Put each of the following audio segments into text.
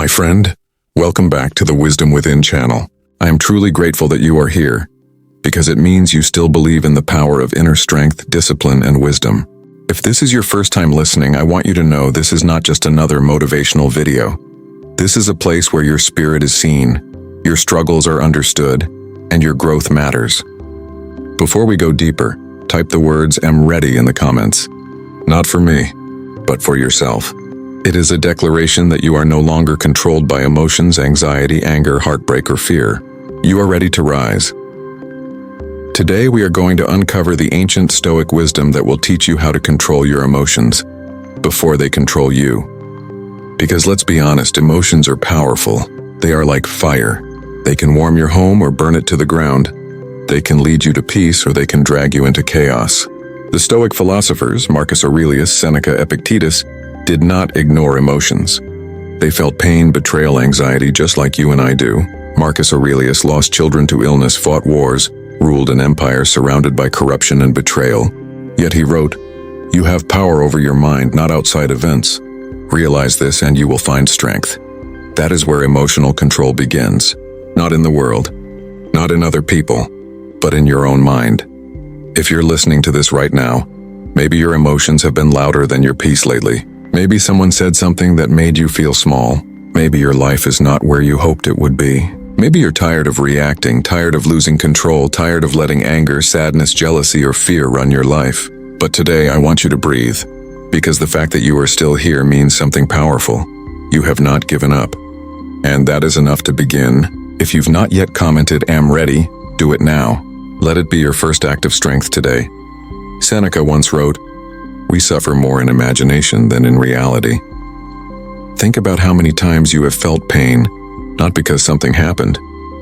my friend. Welcome back to the Wisdom Within channel. I am truly grateful that you are here, because it means you still believe in the power of inner strength, discipline, and wisdom. If this is your first time listening, I want you to know this is not just another motivational video. This is a place where your spirit is seen, your struggles are understood, and your growth matters. Before we go deeper, type the words "I'm ready" in the comments. Not for me, but for yourself. It is a declaration that you are no longer controlled by emotions, anxiety, anger, heartbreak, or fear. You are ready to rise. Today we are going to uncover the ancient Stoic wisdom that will teach you how to control your emotions before they control you. Because let's be honest, emotions are powerful. They are like fire. They can warm your home or burn it to the ground. They can lead you to peace or they can drag you into chaos. The Stoic philosophers, Marcus Aurelius, Seneca, Epictetus, did not ignore emotions. They felt pain, betrayal, anxiety, just like you and I do. Marcus Aurelius lost children to illness, fought wars, ruled an empire surrounded by corruption and betrayal. Yet he wrote, "You have power over your mind, not outside events. Realize this and you will find strength." That is where emotional control begins. Not in the world, not in other people, but in your own mind. If you're listening to this right now, maybe your emotions have been louder than your peace lately. Maybe someone said something that made you feel small. Maybe your life is not where you hoped it would be. Maybe you're tired of reacting, tired of losing control, tired of letting anger, sadness, jealousy, or fear run your life. But today I want you to breathe, because the fact that you are still here means something powerful. You have not given up. And that is enough to begin. If you've not yet commented "I'm ready," do it now. Let it be your first act of strength today. Seneca once wrote, "We suffer more in imagination than in reality." Think about how many times you have felt pain, not because something happened,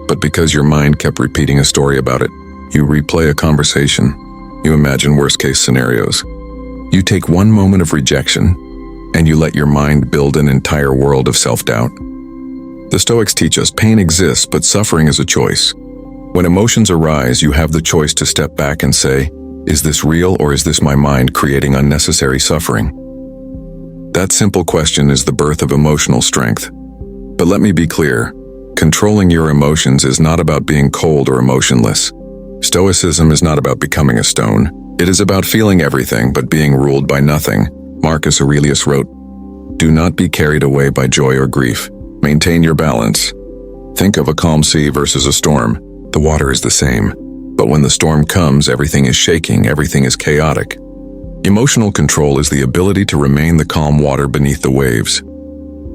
but because your mind kept repeating a story about it. You replay a conversation. You imagine worst-case scenarios. You take one moment of rejection, and you let your mind build an entire world of self-doubt. The Stoics teach us pain exists, but suffering is a choice. When emotions arise, you have the choice to step back and say, "Is this real or is this my mind creating unnecessary suffering?" That simple question is the birth of emotional strength. But let me be clear, controlling your emotions is not about being cold or emotionless. Stoicism is not about becoming a stone. It is about feeling everything but being ruled by nothing. Marcus Aurelius wrote, "Do not be carried away by joy or grief. Maintain your balance." Think of a calm sea versus a storm. The water is the same. But when the storm comes, everything is shaking, everything is chaotic. Emotional control is the ability to remain the calm water beneath the waves.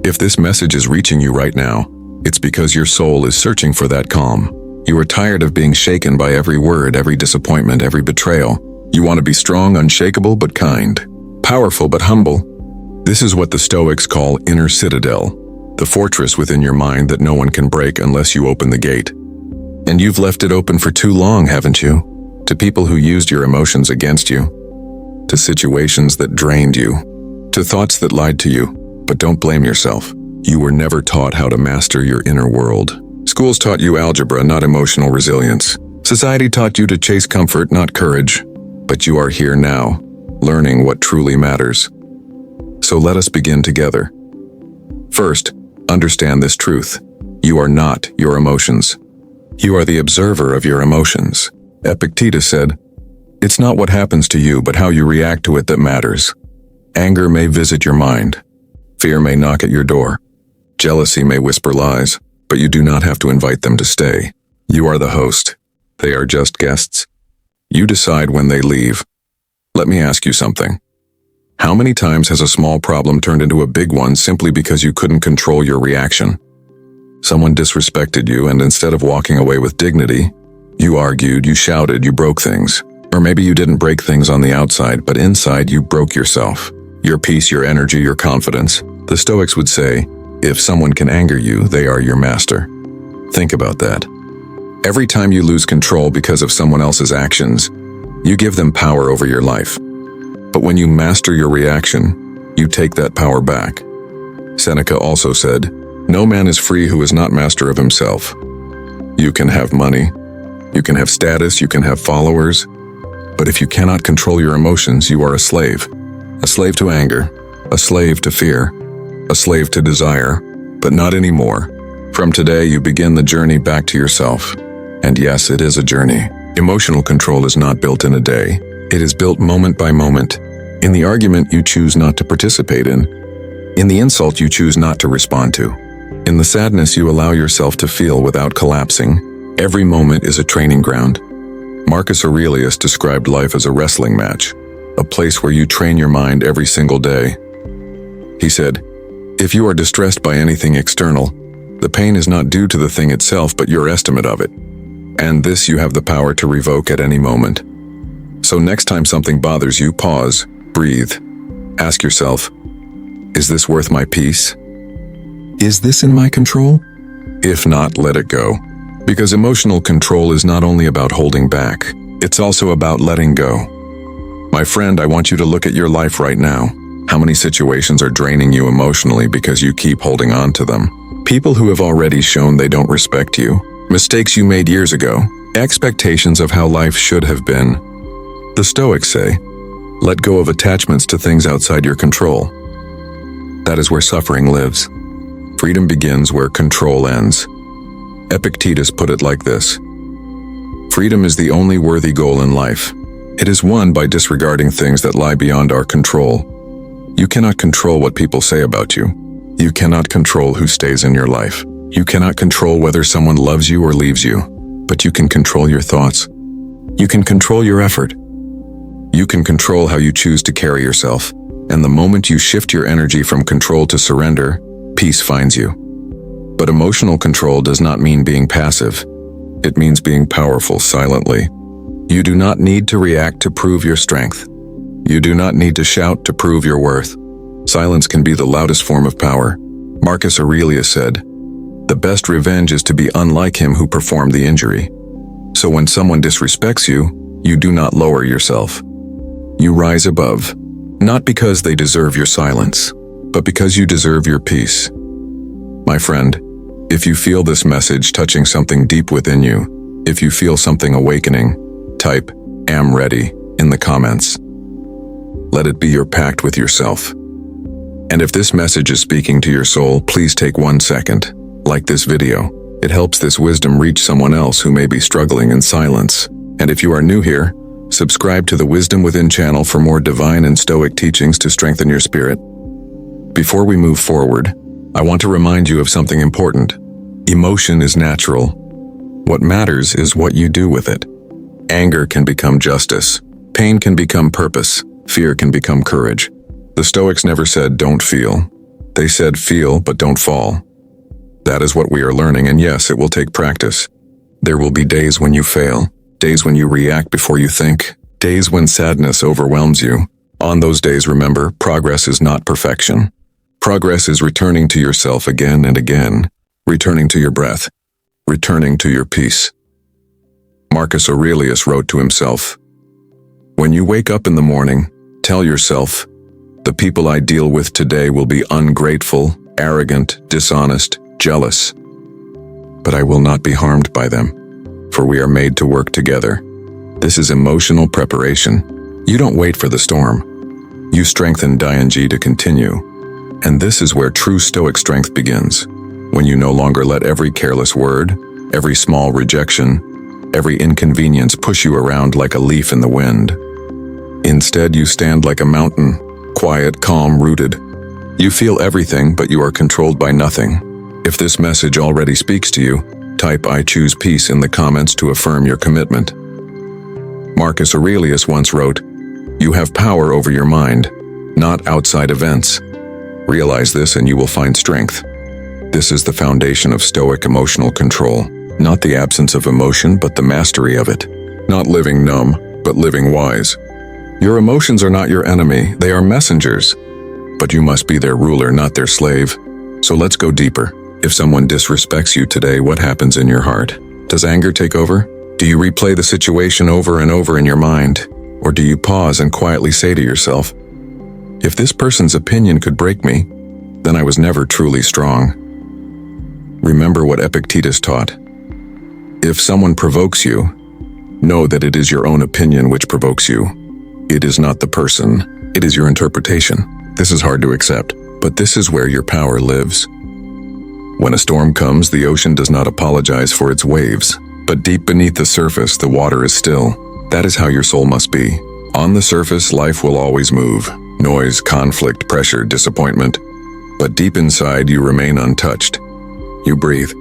If this message is reaching you right now, it's because your soul is searching for that calm. You are tired of being shaken by every word, every disappointment, every betrayal. You want to be strong, unshakable, but kind. Powerful, but humble. This is what the Stoics call inner citadel, the fortress within your mind that no one can break unless you open the gate. And you've left it open for too long, haven't you? To people who used your emotions against you. To situations that drained you. To thoughts that lied to you. But don't blame yourself. You were never taught how to master your inner world. Schools taught you algebra, not emotional resilience. Society taught you to chase comfort, not courage. But you are here now, learning what truly matters. So let us begin together. First, understand this truth. You are not your emotions. You are the observer of your emotions. Epictetus said, "It's not what happens to you, but how you react to it that matters." Anger may visit your mind. Fear may knock at your door. Jealousy may whisper lies, but you do not have to invite them to stay. You are the host. They are just guests. You decide when they leave. Let me ask you something. How many times has a small problem turned into a big one simply because you couldn't control your reaction? Someone disrespected you, and instead of walking away with dignity, you argued, you shouted, you broke things. Or maybe you didn't break things on the outside, but inside you broke yourself. Your peace, your energy, your confidence. The Stoics would say, if someone can anger you, they are your master. Think about that. Every time you lose control because of someone else's actions, you give them power over your life. But when you master your reaction, you take that power back. Seneca also said, "No man is free who is not master of himself." You can have money, you can have status, you can have followers, but if you cannot control your emotions, you are a slave. A slave to anger, a slave to fear, a slave to desire, But not anymore. From today, you begin the journey back to yourself. And yes, it is a journey. Emotional control is not built in a day. It is built moment by moment. In the argument you choose not to participate in the insult you choose not to respond to, in the sadness you allow yourself to feel without collapsing, every moment is a training ground. Marcus Aurelius described life as a wrestling match, a place where you train your mind every single day. He said, "If you are distressed by anything external, the pain is not due to the thing itself but your estimate of it. And this you have the power to revoke at any moment." So next time something bothers you, pause, breathe. Ask yourself, is this worth my peace? Is this in my control? If not, let it go. Because emotional control is not only about holding back, it's also about letting go. My friend, I want you to look at your life right now. How many situations are draining you emotionally because you keep holding on to them? People who have already shown they don't respect you, mistakes you made years ago, expectations of how life should have been. The Stoics say, let go of attachments to things outside your control. That is where suffering lives. Freedom begins where control ends. Epictetus put it like this: freedom is the only worthy goal in life. It is won by disregarding things that lie beyond our control. You cannot control what people say about you. You cannot control who stays in your life. You cannot control whether someone loves you or leaves you, but you can control your thoughts. You can control your effort. You can control how you choose to carry yourself, and the moment you shift your energy from control to surrender, peace finds you. But emotional control does not mean being passive. It means being powerful silently. You do not need to react to prove your strength. You do not need to shout to prove your worth. Silence can be the loudest form of power. Marcus Aurelius said, "The best revenge is to be unlike him who performed the injury." So when someone disrespects you, you do not lower yourself. You rise above, not because they deserve your silence, but because you deserve your peace. My friend, if you feel this message touching something deep within you, if you feel something awakening, type "am ready" in the comments. Let it be your pact with yourself. And if this message is speaking to your soul, please take 1 second. Like this video. It helps this wisdom reach someone else who may be struggling in silence. And if you are new here, subscribe to the Wisdom Within channel for more divine and stoic teachings to strengthen your spirit. Before we move forward, I want to remind you of something important. Emotion is natural. What matters is what you do with it. Anger can become justice. Pain can become purpose. Fear can become courage. The Stoics never said don't feel. They said feel but don't fall. That is what we are learning, and yes, it will take practice. There will be days when you fail, days when you react before you think, days when sadness overwhelms you. On those days, remember, progress is not perfection. Progress is returning to yourself again and again, returning to your breath, returning to your peace. Marcus Aurelius wrote to himself, "When you wake up in the morning, tell yourself, the people I deal with today will be ungrateful, arrogant, dishonest, jealous. But I will not be harmed by them, for we are made to work together." This is emotional preparation. You don't wait for the storm. You strengthen ing to continue. And this is where true stoic strength begins. When you no longer let every careless word, every small rejection, every inconvenience push you around like a leaf in the wind. Instead, you stand like a mountain, quiet, calm, rooted. You feel everything, but you are controlled by nothing. If this message already speaks to you, type "I choose peace" in the comments to affirm your commitment. Marcus Aurelius once wrote, "You have power over your mind, not outside events. Realize this and you will find strength." This is the foundation of stoic emotional control. Not the absence of emotion, but the mastery of it. Not living numb, but living wise. Your emotions are not your enemy, they are messengers. But you must be their ruler, not their slave. So let's go deeper. If someone disrespects you today, what happens in your heart? Does anger take over? Do you replay the situation over and over in your mind? Or do you pause and quietly say to yourself, if this person's opinion could break me, then I was never truly strong. Remember what Epictetus taught. If someone provokes you, know that it is your own opinion which provokes you. It is not the person, it is your interpretation. This is hard to accept, but this is where your power lives. When a storm comes, the ocean does not apologize for its waves, but deep beneath the surface, the water is still. That is how your soul must be. On the surface, life will always move. Noise, conflict, pressure, disappointment. But deep inside, you remain untouched. You breathe.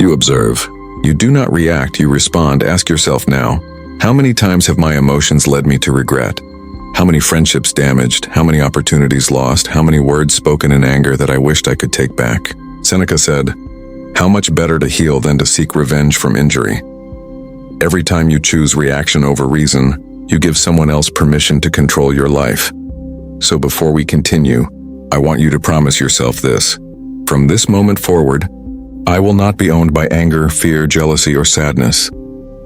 You observe. You do not react, you respond. Ask yourself now, how many times have my emotions led me to regret? How many friendships damaged? How many opportunities lost? How many words spoken in anger that I wished I could take back? Seneca said, "How much better to heal than to seek revenge from injury?" Every time you choose reaction over reason, you give someone else permission to control your life. So before we continue, I want you to promise yourself this. From this moment forward, I will not be owned by anger, fear, jealousy, or sadness.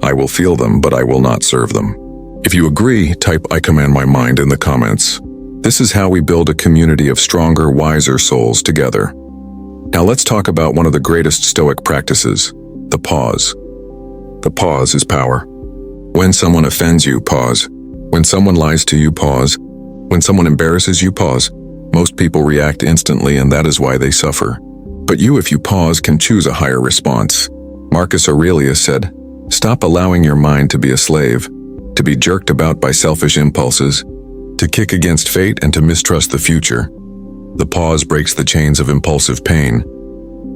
I will feel them, but I will not serve them. If you agree, type "I command my mind" in the comments. This is how we build a community of stronger, wiser souls together. Now let's talk about one of the greatest Stoic practices, the pause. The pause is power. When someone offends you, pause. When someone lies to you, pause. When someone embarrasses you, pause. Most people react instantly, and that is why they suffer. But you, if you pause, can choose a higher response. Marcus Aurelius said, "Stop allowing your mind to be a slave, to be jerked about by selfish impulses, to kick against fate and to mistrust the future." The pause breaks the chains of impulsive pain.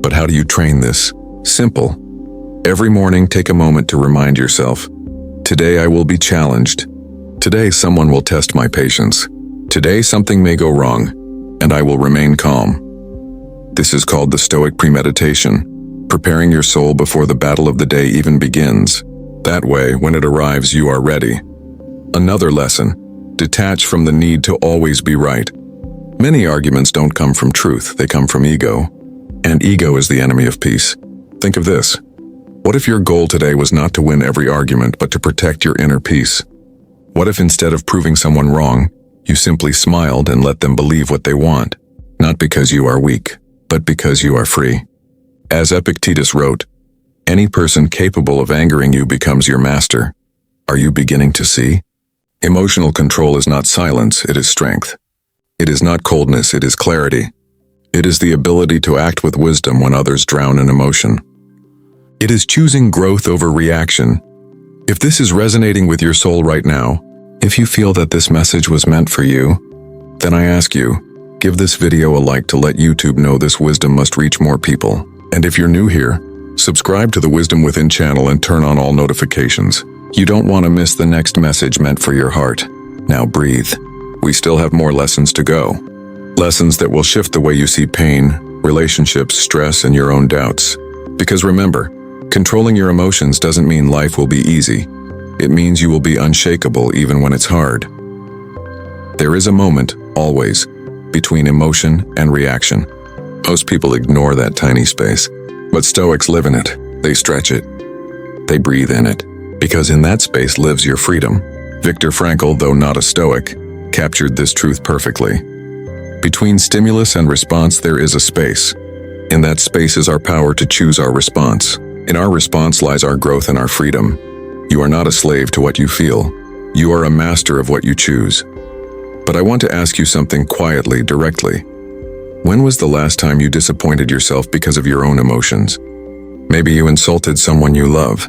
But how do you train this? Simple. Every morning, take a moment to remind yourself, today I will be challenged. Today someone will test my patience. Today something may go wrong, and I will remain calm. This is called the Stoic premeditation, preparing your soul before the battle of the day even begins. That way, when it arrives, you are ready. Another lesson, detach from the need to always be right. Many arguments don't come from truth, they come from ego. And ego is the enemy of peace. Think of this. What if your goal today was not to win every argument, but to protect your inner peace? What if instead of proving someone wrong, you simply smiled and let them believe what they want? Not because you are weak, but because you are free. As Epictetus wrote, any person capable of angering you becomes your master. Are you beginning to see? Emotional control is not silence, it is strength. It is not coldness, it is clarity. It is the ability to act with wisdom when others drown in emotion. It is choosing growth over reaction. If this is resonating with your soul right now, if you feel that this message was meant for you, then I ask you, give this video a like to let YouTube know this wisdom must reach more people. And if you're new here, subscribe to the Wisdom Within channel and turn on all notifications. You don't want to miss the next message meant for your heart. Now breathe. We still have more lessons to go. Lessons that will shift the way you see pain, relationships, stress, and your own doubts. Because remember, controlling your emotions doesn't mean life will be easy. It means you will be unshakable even when it's hard. There is a moment, always, between emotion and reaction. Most people ignore that tiny space, but Stoics live in it. They stretch it. They breathe in it, because in that space lives your freedom. Viktor Frankl, though not a Stoic, captured this truth perfectly. Between stimulus and response, there is a space. In that space is our power to choose our response. In our response lies our growth and our freedom. You are not a slave to what you feel. You are a master of what you choose. But I want to ask you something quietly, directly. When was the last time you disappointed yourself because of your own emotions? Maybe you insulted someone you love.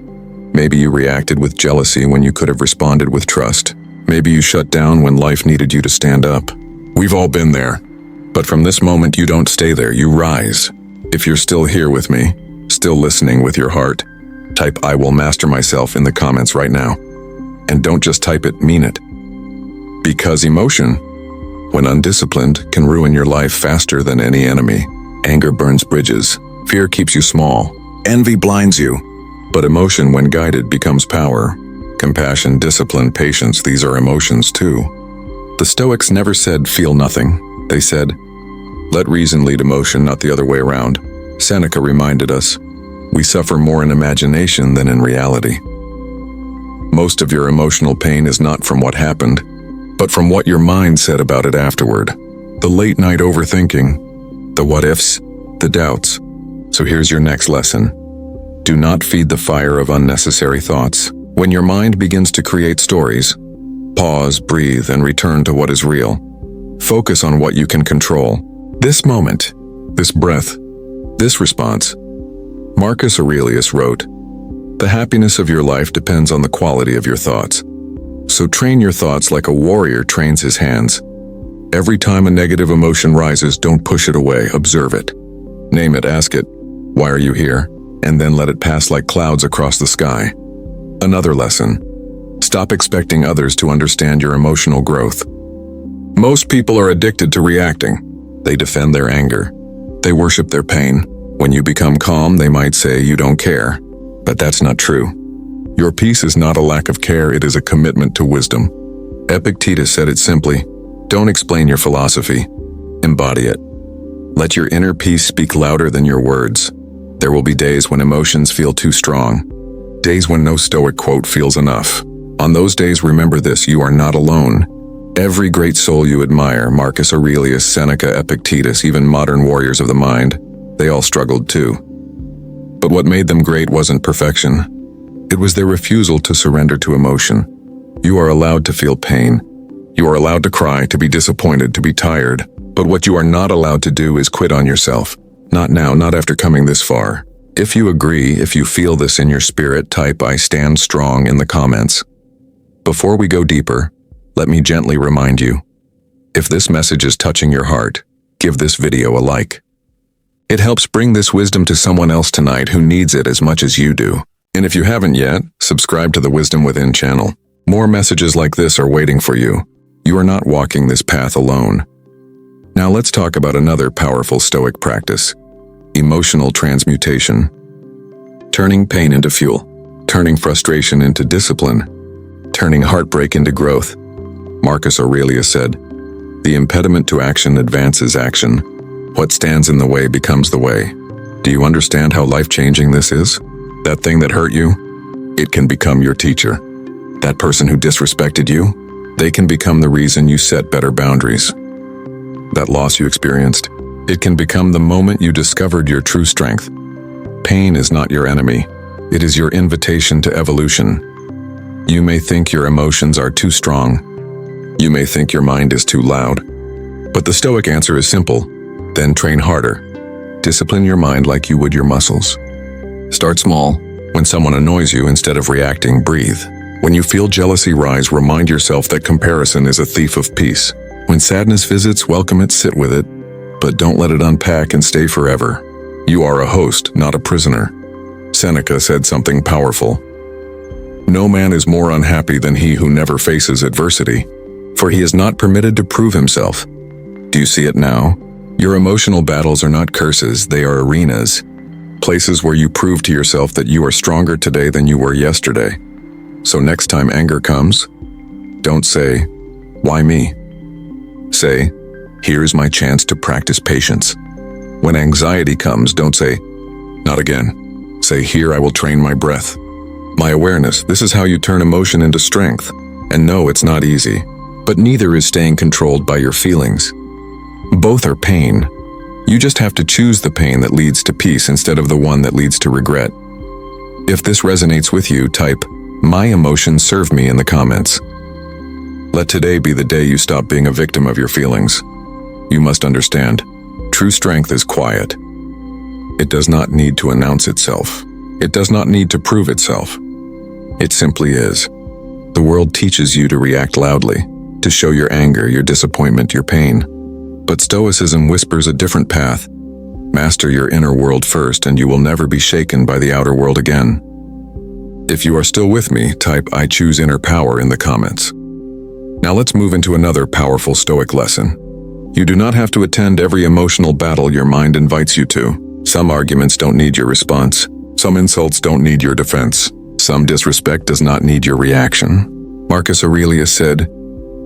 Maybe you reacted with jealousy when you could have responded with trust. Maybe you shut down when life needed you to stand up. We've all been there. But from this moment, you don't stay there, you rise. If you're still here with me, still listening with your heart, type "I will master myself" in the comments right now. And don't just type it, mean it. Because emotion, when undisciplined, can ruin your life faster than any enemy. Anger burns bridges. Fear keeps you small. Envy blinds you. But emotion, when guided, becomes power. Compassion, discipline, patience, these are emotions too. The Stoics never said, "Feel nothing." They said, "Let reason lead emotion, not the other way around." Seneca reminded us, we suffer more in imagination than in reality. Most of your emotional pain is not from what happened, but from what your mind said about it afterward. The late night overthinking, the what ifs, the doubts. So here's your next lesson. Do not feed the fire of unnecessary thoughts. When your mind begins to create stories, pause, breathe, and return to what is real. Focus on what you can control. This moment, this breath, This response, Marcus Aurelius wrote, "The happiness of your life depends on the quality of your thoughts. So train your thoughts like a warrior trains his hands. Every time a negative emotion rises, don't push it away, observe it. Name it, ask it, why are you here? And then let it pass like clouds across the sky." Another lesson, stop expecting others to understand your emotional growth. Most people are addicted to reacting. They defend their anger. They worship their pain. When you become calm, they might say you don't care. But that's not true. Your peace is not a lack of care, it is a commitment to wisdom. Epictetus said it simply, don't explain your philosophy, embody it. Let your inner peace speak louder than your words. There will be days when emotions feel too strong, days when no Stoic quote feels enough. On those days, remember this, you are not alone. Every great soul you admire, Marcus Aurelius, Seneca, Epictetus, even modern warriors of the mind, they all struggled too. But what made them great wasn't perfection. It was their refusal to surrender to emotion. You are allowed to feel pain. You are allowed to cry, to be disappointed, to be tired. But what you are not allowed to do is quit on yourself. Not now, not after coming this far. If you agree, if you feel this in your spirit, type "I stand strong" in the comments. Before we go deeper, let me gently remind you, if this message is touching your heart, give this video a like. It helps bring this wisdom to someone else tonight who needs it as much as you do. And if you haven't yet, subscribe to the Wisdom Within channel. More messages like this are waiting for you. You are not walking this path alone. Now let's talk about another powerful Stoic practice, emotional transmutation. Turning pain into fuel, turning frustration into discipline, turning heartbreak into growth. Marcus Aurelius said, "The impediment to action advances action. What stands in the way becomes the way." Do you understand how life-changing this is? That thing that hurt you, it can become your teacher. That person who disrespected you, they can become the reason you set better boundaries. That loss you experienced, it can become the moment you discovered your true strength. Pain is not your enemy. It is your invitation to evolution. You may think your emotions are too strong. You may think your mind is too loud. But the Stoic answer is simple. Then train harder. Discipline your mind like you would your muscles. Start small. When someone annoys you, instead of reacting, breathe. When you feel jealousy rise, remind yourself that comparison is a thief of peace. When sadness visits, welcome it, sit with it, but don't let it unpack and stay forever. You are a host, not a prisoner. Seneca said something powerful. No man is more unhappy than he who never faces adversity, for he is not permitted to prove himself. Do you see it now? Your emotional battles are not curses, they are arenas. Places where you prove to yourself that you are stronger today than you were yesterday. So next time anger comes, don't say, "Why me?" Say, "Here's my chance to practice patience." When anxiety comes, don't say, "Not again." Say, "Here I will train my breath, my awareness." This is how you turn emotion into strength. And no, it's not easy, but neither is staying controlled by your feelings. Both are pain. You just have to choose the pain that leads to peace instead of the one that leads to regret. If this resonates with you, type, "My emotions serve me" in the comments. Let today be the day you stop being a victim of your feelings. You must understand, true strength is quiet. It does not need to announce itself. It does not need to prove itself. It simply is. The world teaches you to react loudly, to show your anger, your disappointment, your pain. But Stoicism whispers a different path. Master your inner world first, and you will never be shaken by the outer world again. If you are still with me, type "I choose inner power" in the comments. Now let's move into another powerful Stoic lesson. You do not have to attend every emotional battle your mind invites you to. Some arguments don't need your response. Some insults don't need your defense. Some disrespect does not need your reaction. Marcus Aurelius said,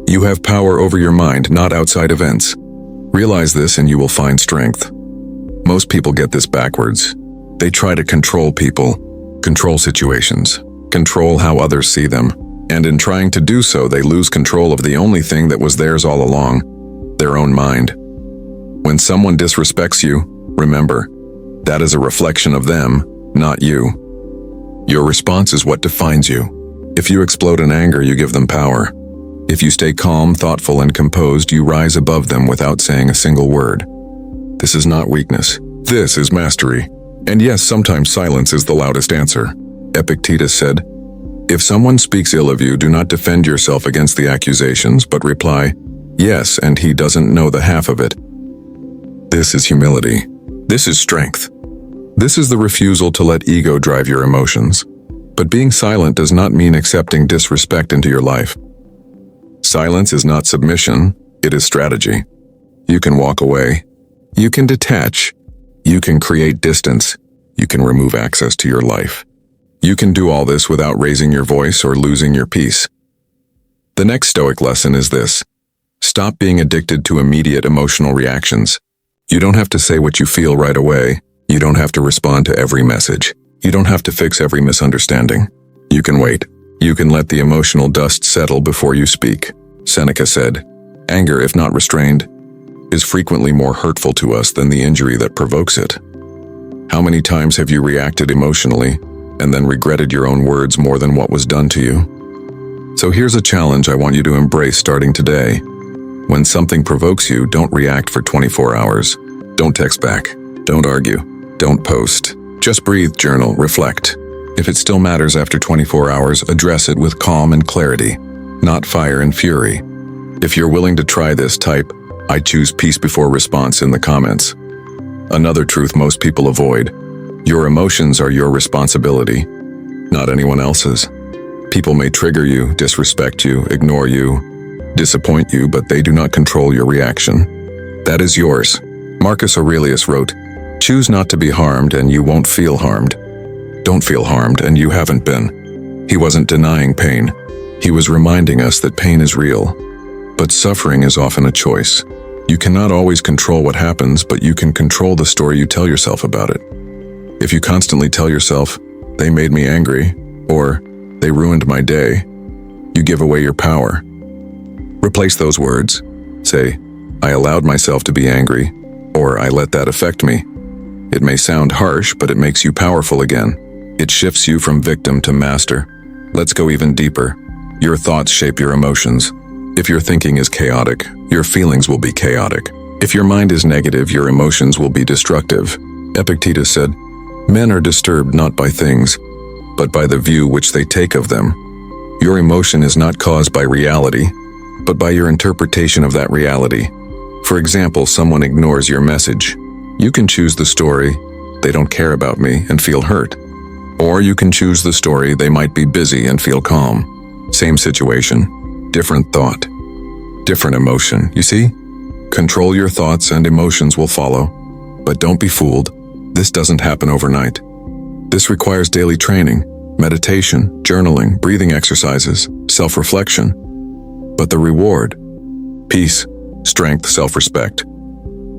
"You have power over your mind, not outside events." Realize this and you will find strength. Most people get this backwards. They try to control people, control situations, control how others see them. And in trying to do so, they lose control of the only thing that was theirs all along, their own mind. When someone disrespects you, remember, that is a reflection of them, not you. Your response is what defines you. If you explode in anger, you give them power. If you stay calm, thoughtful, and composed, you rise above them without saying a single word. This is not weakness. This is mastery. And yes, sometimes silence is the loudest answer. Epictetus said, "If someone speaks ill of you, do not defend yourself against the accusations, but reply, 'Yes, and he doesn't know the half of it.'" This is humility. This is strength. This is the refusal to let ego drive your emotions. But being silent does not mean accepting disrespect into your life. Silence is not submission, it is strategy. You can walk away. You can detach. You can create distance. You can remove access to your life. You can do all this without raising your voice or losing your peace. The next Stoic lesson is this: stop being addicted to immediate emotional reactions. You don't have to say what you feel right away. You don't have to respond to every message. You don't have to fix every misunderstanding. You can wait. You can let the emotional dust settle before you speak. Seneca said, "Anger, if not restrained, is frequently more hurtful to us than the injury that provokes it." How many times have you reacted emotionally and then regretted your own words more than what was done to you? So here's a challenge I want you to embrace starting today. When something provokes you, don't react for 24 hours. Don't text back. Don't argue. Don't post. Just breathe, journal, reflect. If it still matters after 24 hours, address it with calm and clarity, not fire and fury. If you're willing to try this, type, "I choose peace before response" in the comments. Another truth most people avoid: your emotions are your responsibility, not anyone else's. People may trigger you, disrespect you, ignore you, disappoint you, but they do not control your reaction. That is yours. Marcus Aurelius wrote, "Choose not to be harmed and you won't feel harmed. Don't feel harmed and you haven't been." He wasn't denying pain. He was reminding us that pain is real. But suffering is often a choice. You cannot always control what happens, but you can control the story you tell yourself about it. If you constantly tell yourself, "They made me angry," or "They ruined my day," you give away your power. Replace those words. Say, "I allowed myself to be angry," or "I let that affect me." It may sound harsh, but it makes you powerful again. It shifts you from victim to master. Let's go even deeper. Your thoughts shape your emotions. If your thinking is chaotic, your feelings will be chaotic. If your mind is negative, your emotions will be destructive. Epictetus said, "Men are disturbed not by things, but by the view which they take of them." Your emotion is not caused by reality, but by your interpretation of that reality. For example, someone ignores your message. You can choose the story, "They don't care about me," and feel hurt. Or you can choose the story, "They might be busy," and feel calm. Same situation, different thought, different emotion. You see? Control your thoughts and emotions will follow. But don't be fooled. This doesn't happen overnight. This requires daily training, meditation, journaling, breathing exercises, self-reflection. But the reward: peace, strength, self-respect.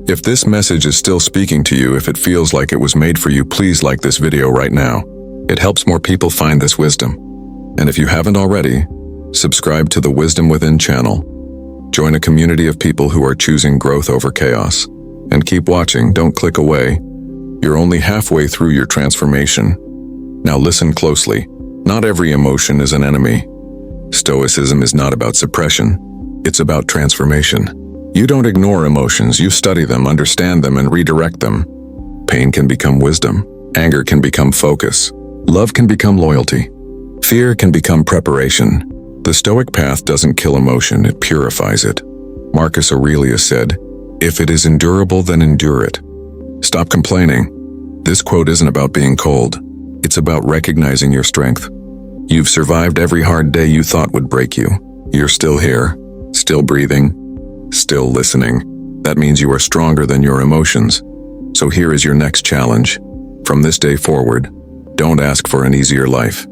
If this message is still speaking to you, if it feels like it was made for you, please like this video right now. It helps more people find this wisdom. And if you haven't already, subscribe to the Wisdom Within channel. Join a community of people who are choosing growth over chaos. And keep watching, don't click away. You're only halfway through your transformation. Now listen closely. Not every emotion is an enemy. Stoicism is not about suppression. It's about transformation. You don't ignore emotions, you study them, understand them, and redirect them. Pain can become wisdom. Anger can become focus. Love can become loyalty. Fear can become preparation. The Stoic path doesn't kill emotion, it purifies it. Marcus Aurelius said, "If it is endurable, then endure it." Stop complaining. This quote isn't about being cold. It's about recognizing your strength. You've survived every hard day you thought would break you. You're still here, still breathing, still listening. That means you are stronger than your emotions. So here is your next challenge. From this day forward, don't ask for an easier life.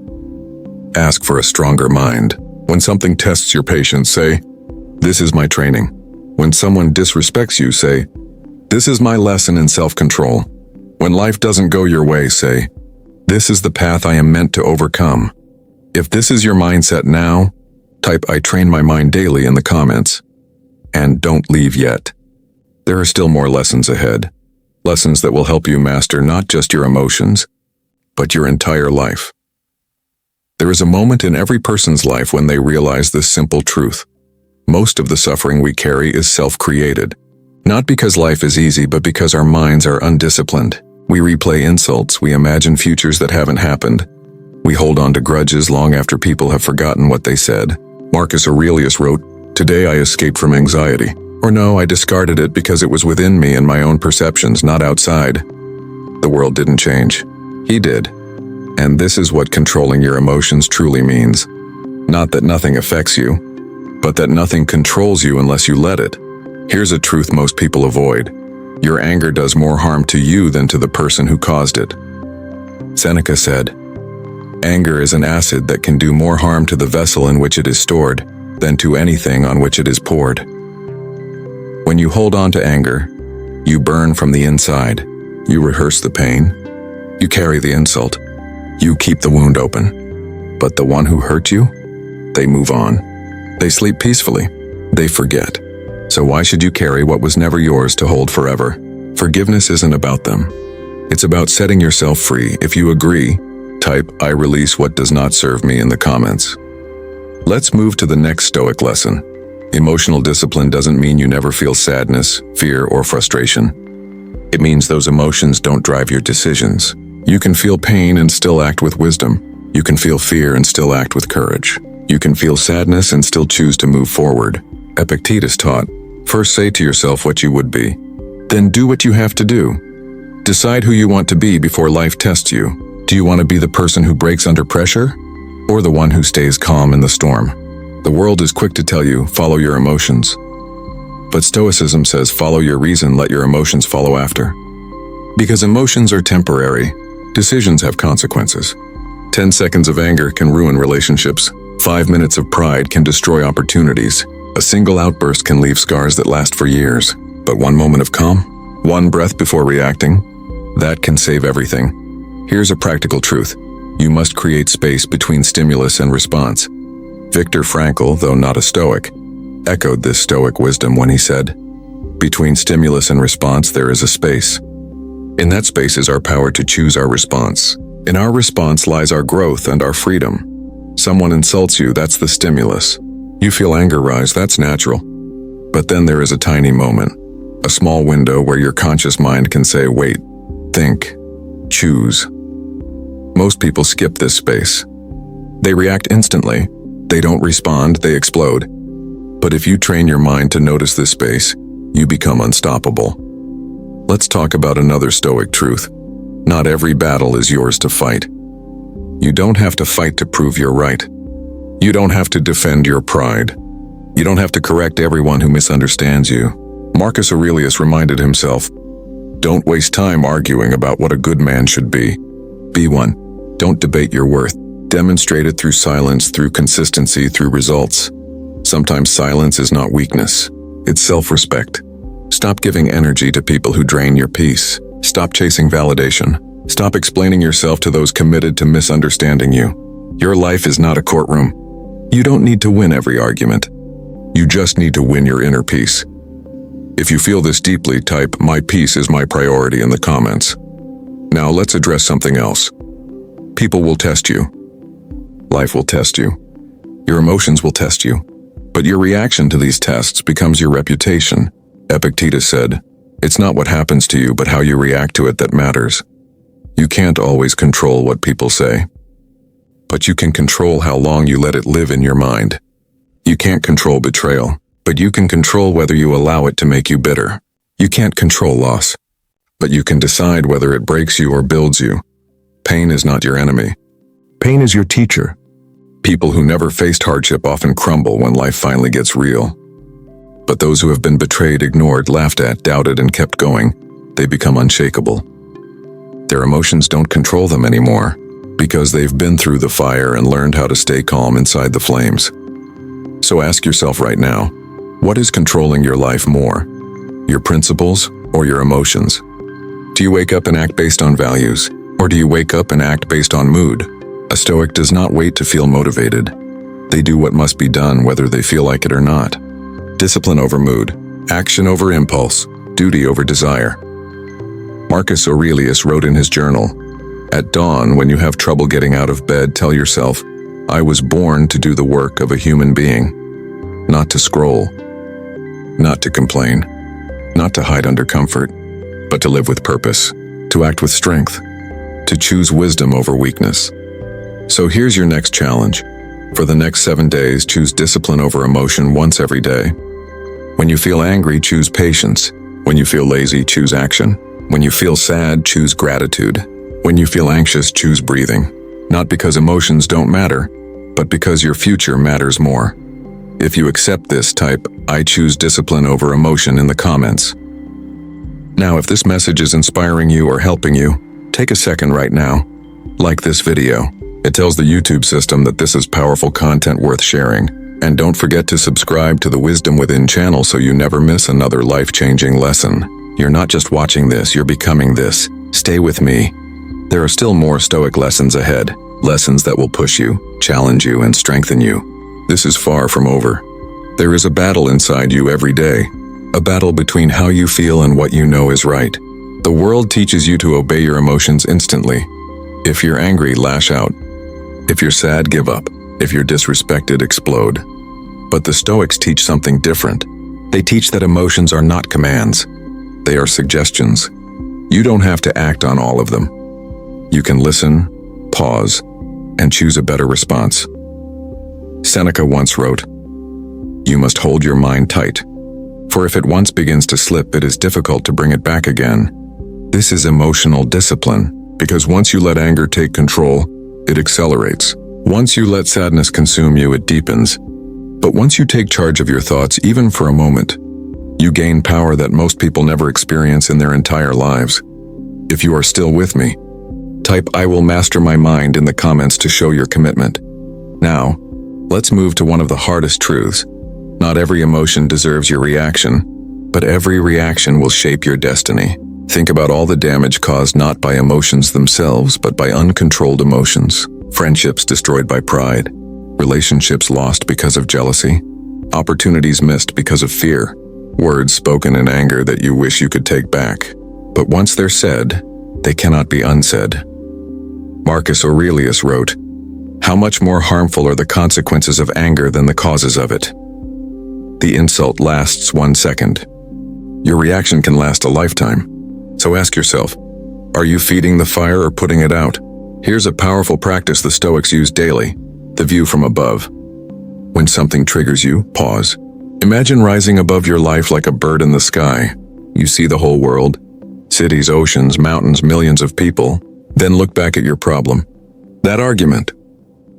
Ask for a stronger mind. When something tests your patience, say, "This is my training." When someone disrespects you, say, "This is my lesson in self-control." When life doesn't go your way, say, "This is the path I am meant to overcome." If this is your mindset now, type "I train my mind daily" in the comments. And don't leave yet. There are still more lessons ahead. Lessons that will help you master not just your emotions, but your entire life. There is a moment in every person's life when they realize this simple truth. Most of the suffering we carry is self-created. Not because life is easy, but because our minds are undisciplined. We replay insults, we imagine futures that haven't happened. We hold on to grudges long after people have forgotten what they said. Marcus Aurelius wrote, "Today I escaped from anxiety." Or no, I discarded it because it was within me and my own perceptions, not outside. The world didn't change. He did. And this is what controlling your emotions truly means. Not that nothing affects you, but that nothing controls you unless you let it. Here's a truth most people avoid. Your anger does more harm to you than to the person who caused it. Seneca said, "Anger is an acid that can do more harm to the vessel in which it is stored than to anything on which it is poured." When you hold on to anger, you burn from the inside. You rehearse the pain. You carry the insult. You keep the wound open. But the one who hurt you, they move on. They sleep peacefully. They forget. So why should you carry what was never yours to hold forever? Forgiveness isn't about them. It's about setting yourself free. If you agree, type "I release what does not serve me" in the comments. Let's move to the next Stoic lesson. Emotional discipline doesn't mean you never feel sadness, fear, or frustration. It means those emotions don't drive your decisions. You can feel pain and still act with wisdom. You can feel fear and still act with courage. You can feel sadness and still choose to move forward. Epictetus taught, first say to yourself what you would be. Then do what you have to do. Decide who you want to be before life tests you. Do you want to be the person who breaks under pressure, or the one who stays calm in the storm? The world is quick to tell you, follow your emotions. But Stoicism says, follow your reason, let your emotions follow after. Because emotions are temporary, decisions have consequences. 10 seconds of anger can ruin relationships. 5 minutes of pride can destroy opportunities. A single outburst can leave scars that last for years. But one moment of calm, one breath before reacting, that can save everything. Here's a practical truth. You must create space between stimulus and response. Viktor Frankl, though not a Stoic, echoed this Stoic wisdom when he said, "Between stimulus and response there is a space. In that space is our power to choose our response. In our response lies our growth and our freedom. Someone insults you, that's the stimulus. You feel anger rise, that's natural. But then there is a tiny moment, a small window where your conscious mind can say, wait, think, choose." Most people skip this space. They react instantly. They don't respond, they explode. But if you train your mind to notice this space, you become unstoppable. Let's talk about another Stoic truth. Not every battle is yours to fight. You don't have to fight to prove you're right. You don't have to defend your pride. You don't have to correct everyone who misunderstands you. Marcus Aurelius reminded himself, don't waste time arguing about what a good man should be. Be one. Don't debate your worth. Demonstrate it through silence, through consistency, through results. Sometimes silence is not weakness. It's self-respect. Stop giving energy to people who drain your peace. Stop chasing validation. Stop explaining yourself to those committed to misunderstanding you. Your life is not a courtroom. You don't need to win every argument. You just need to win your inner peace. If you feel this deeply, type "My peace is my priority" in the comments. Now let's address something else. People will test you. Life will test you. Your emotions will test you. But your reaction to these tests becomes your reputation. Epictetus said, "It's not what happens to you, but how you react to it that matters." You can't always control what people say. But you can control how long you let it live in your mind. You can't control betrayal, but you can control whether you allow it to make you bitter. You can't control loss, but you can decide whether it breaks you or builds you. Pain is not your enemy. Pain is your teacher. People who never faced hardship often crumble when life finally gets real. But those who have been betrayed, ignored, laughed at, doubted, and kept going, they become unshakable. Their emotions don't control them anymore, because they've been through the fire and learned how to stay calm inside the flames. So ask yourself right now, what is controlling your life more? Your principles or your emotions? Do you wake up and act based on values, or do you wake up and act based on mood? A Stoic does not wait to feel motivated. They do what must be done whether they feel like it or not. Discipline over mood, action over impulse, duty over desire. Marcus Aurelius wrote in his journal, "At dawn, when you have trouble getting out of bed, tell yourself, I was born to do the work of a human being, not to scroll, not to complain, not to hide under comfort, but to live with purpose, to act with strength, to choose wisdom over weakness. So here's your next challenge. For the next 7 days, choose discipline over emotion once every day. When you feel angry, choose patience. When you feel lazy, choose action. When you feel sad, choose gratitude. When you feel anxious, choose breathing. Not because emotions don't matter, but because your future matters more. If you accept this, type, "I choose discipline over emotion" in the comments. Now, if this message is inspiring you or helping you, take a second right now. Like this video. It tells the YouTube system that this is powerful content worth sharing. And don't forget to subscribe to the Wisdom Within channel so you never miss another life-changing lesson. You're not just watching this, you're becoming this. Stay with me. There are still more Stoic lessons ahead, lessons that will push you, challenge you, and strengthen you. This is far from over. There is a battle inside you every day, a battle between how you feel and what you know is right. The world teaches you to obey your emotions instantly. If you're angry, lash out. If you're sad, give up. If you're disrespected, explode. But the Stoics teach something different. They teach that emotions are not commands. They are suggestions. You don't have to act on all of them. You can listen, pause, and choose a better response. Seneca once wrote, "You must hold your mind tight, for if it once begins to slip, it is difficult to bring it back again." This is emotional discipline, because once you let anger take control, it accelerates. Once you let sadness consume you, it deepens. But once you take charge of your thoughts, even for a moment, you gain power that most people never experience in their entire lives. If you are still with me, type "I will master my mind" in the comments to show your commitment. Now, let's move to one of the hardest truths. Not every emotion deserves your reaction, but every reaction will shape your destiny. Think about all the damage caused not by emotions themselves, but by uncontrolled emotions. Friendships destroyed by pride, relationships lost because of jealousy, opportunities missed because of fear, words spoken in anger that you wish you could take back. But once they're said, they cannot be unsaid. Marcus Aurelius wrote, "How much more harmful are the consequences of anger than the causes of it?" The insult lasts 1 second. Your reaction can last a lifetime. So ask yourself, are you feeding the fire or putting it out? Here's a powerful practice the Stoics use daily, the view from above. When something triggers you, pause. Imagine rising above your life like a bird in the sky. You see the whole world, cities, oceans, mountains, millions of people. Then look back at your problem. That argument,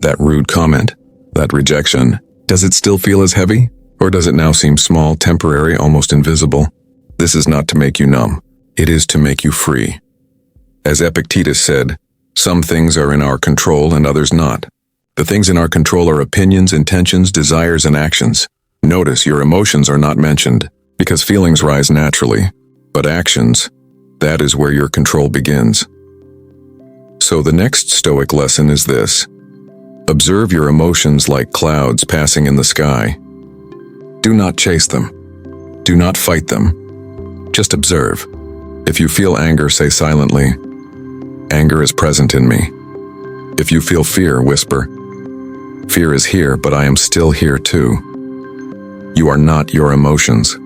that rude comment, that rejection, does it still feel as heavy? Or does it now seem small, temporary, almost invisible? This is not to make you numb. It is to make you free. As Epictetus said, some things are in our control and others not. The things in our control are opinions, intentions, desires, and actions. Notice your emotions are not mentioned, because feelings rise naturally. But actions, that is where your control begins. So the next Stoic lesson is this. Observe your emotions like clouds passing in the sky. Do not chase them. Do not fight them. Just observe. If you feel anger, say silently, "Anger is present in me." If you feel fear, whisper, "Fear is here, but I am still here too." You are not your emotions.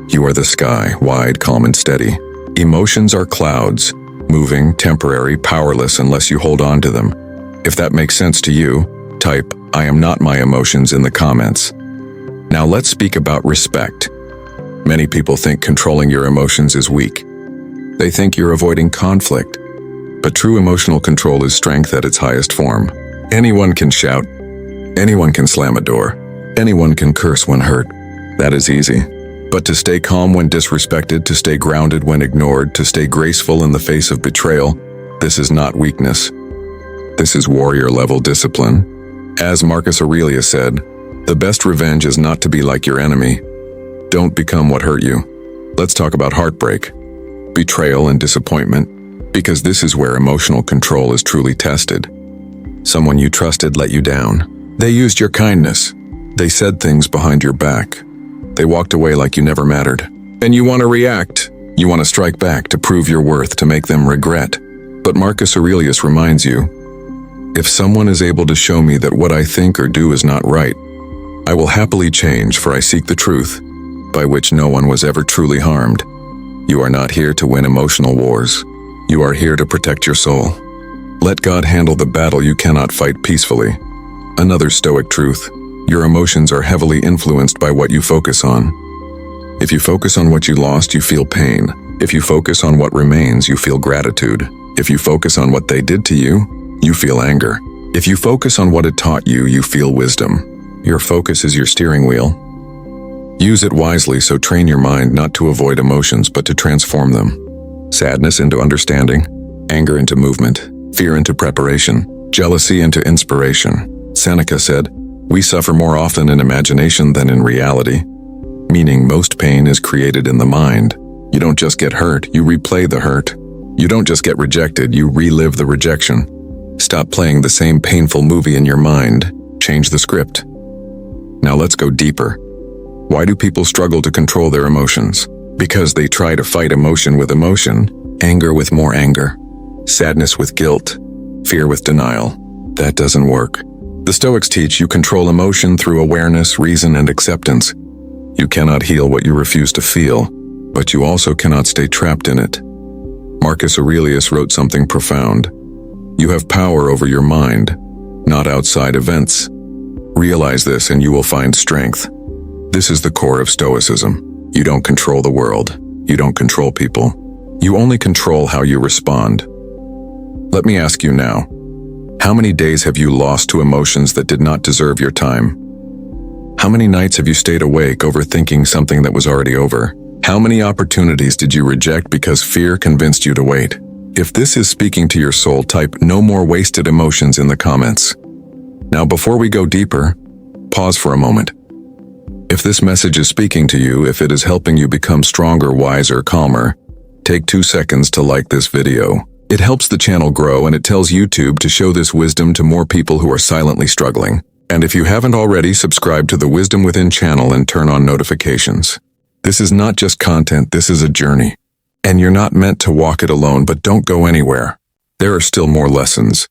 You are the sky, wide, calm, and steady. Emotions are clouds, moving, temporary, powerless unless you hold on to them. If that makes sense to you, type "I am not my emotions" in the comments. Now let's speak about respect. Many people think controlling your emotions is weak. They think you're avoiding conflict. But true emotional control is strength at its highest form. Anyone can shout. Anyone can slam a door. Anyone can curse when hurt. That is easy. But to stay calm when disrespected, to stay grounded when ignored, to stay graceful in the face of betrayal, this is not weakness. This is warrior-level discipline. As Marcus Aurelius said, the best revenge is not to be like your enemy. Don't become what hurt you. Let's talk about heartbreak, betrayal, and disappointment, because this is where emotional control is truly tested. Someone you trusted let you down. They used your kindness. They said things behind your back. They walked away like you never mattered. And you want to react. You want to strike back to prove your worth, to make them regret. But Marcus Aurelius reminds you, if someone is able to show me that what I think or do is not right, I will happily change, for I seek the truth. by which no one was ever truly harmed. You are not here to win emotional wars. You are here to protect your soul. Let God handle the battle you cannot fight peacefully. Another Stoic truth: your emotions are heavily influenced by what you focus on. If you focus on what you lost, you feel pain. If you focus on what remains, you feel gratitude. If you focus on what they did to you, you feel anger. If you focus on what it taught you, you feel wisdom. Your focus is your steering wheel. Use it wisely, so train your mind not to avoid emotions but to transform them. Sadness into understanding, anger into movement, fear into preparation, jealousy into inspiration. Seneca said, "We suffer more often in imagination than in reality," meaning most pain is created in the mind. You don't just get hurt, you replay the hurt. You don't just get rejected, you relive the rejection. Stop playing the same painful movie in your mind. Change the script. Now let's go deeper. Why do people struggle to control their emotions? Because they try to fight emotion with emotion, anger with more anger, sadness with guilt, fear with denial. That doesn't work. The Stoics teach you control emotion through awareness, reason, and acceptance. You cannot heal what you refuse to feel, but you also cannot stay trapped in it. Marcus Aurelius wrote something profound. You have power over your mind, not outside events. Realize this and you will find strength. This is the core of Stoicism. You don't control the world. You don't control people. You only control how you respond. Let me ask you now, how many days have you lost to emotions that did not deserve your time? How many nights have you stayed awake overthinking something that was already over? How many opportunities did you reject because fear convinced you to wait? If this is speaking to your soul, type "no more wasted emotions" in the comments. Now, before we go deeper, pause for a moment. If this message is speaking to you, if it is helping you become stronger, wiser, calmer, take 2 seconds to like this video. It helps the channel grow and it tells YouTube to show this wisdom to more people who are silently struggling. And if you haven't already, subscribe to the Wisdom Within channel and turn on notifications. This is not just content, this is a journey. And you're not meant to walk it alone, but don't go anywhere. There are still more lessons,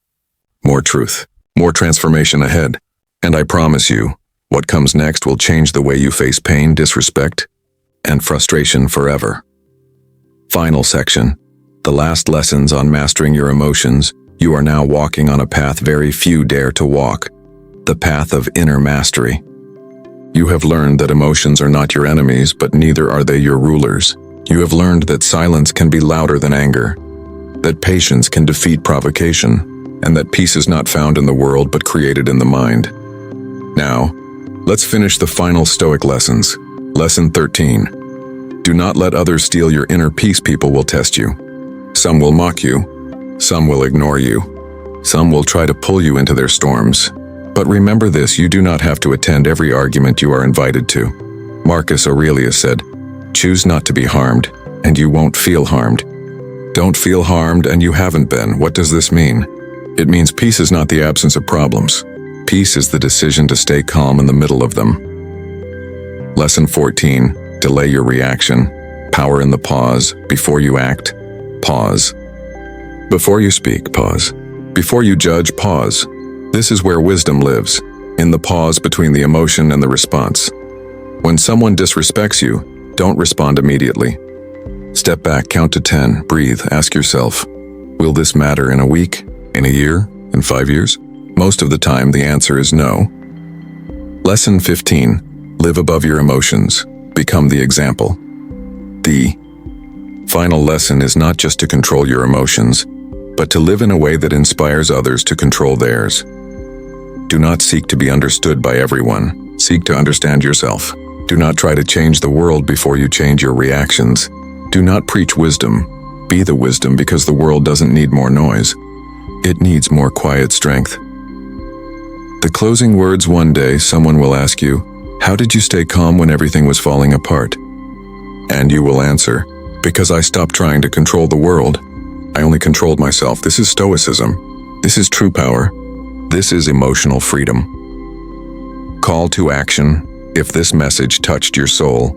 more truth, more transformation ahead. And I promise you, what comes next will change the way you face pain, disrespect, and frustration forever. Final section. The last lessons on mastering your emotions. You are now walking on a path very few dare to walk. The path of inner mastery. You have learned that emotions are not your enemies, but neither are they your rulers. You have learned that silence can be louder than anger, that patience can defeat provocation, and that peace is not found in the world but created in the mind. Now, let's finish the final Stoic lessons. Lesson 13. Do not let others steal your inner peace. People will test you. Some will mock you. Some will ignore you. Some will try to pull you into their storms. But remember this, you do not have to attend every argument you are invited to. Marcus Aurelius said, "Choose not to be harmed, and you won't feel harmed." Don't feel harmed, and you haven't been. What does this mean? It means peace is not the absence of problems. Peace is the decision to stay calm in the middle of them. Lesson 14. Delay your reaction. Power in the pause. Before you act, pause. Before you speak, pause. Before you judge, pause. This is where wisdom lives, in the pause between the emotion and the response. When someone disrespects you, don't respond immediately. Step back, count to 10, breathe, ask yourself, will this matter in a week, in a year, in 5 years? Most of the time, the answer is no. Lesson 15. Live above your emotions. Become the example. The final lesson is not just to control your emotions, but to live in a way that inspires others to control theirs. Do not seek to be understood by everyone. Seek to understand yourself. Do not try to change the world before you change your reactions. Do not preach wisdom. Be the wisdom, because the world doesn't need more noise. It needs more quiet strength. The closing words: one day someone will ask you, how did you stay calm when everything was falling apart? And you will answer, because I stopped trying to control the world. I only controlled myself. This is Stoicism. This is true power. This is emotional freedom. Call to action. If this message touched your soul,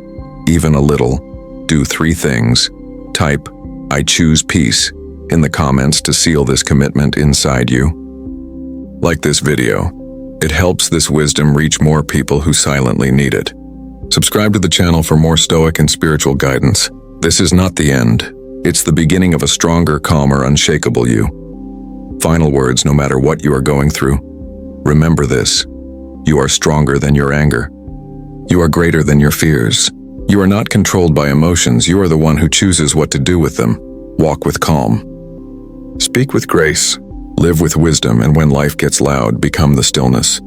even a little, do 3 things. Type, "I choose peace," in the comments to seal this commitment inside you. Like this video. It helps this wisdom reach more people who silently need it. Subscribe to the channel for more Stoic and spiritual guidance. This is not the end. It's the beginning of a stronger, calmer, unshakable you. Final words, no matter what you are going through. Remember this. You are stronger than your anger. You are greater than your fears. You are not controlled by emotions. You are the one who chooses what to do with them. Walk with calm. Speak with grace. Live with wisdom, and when life gets loud, become the stillness.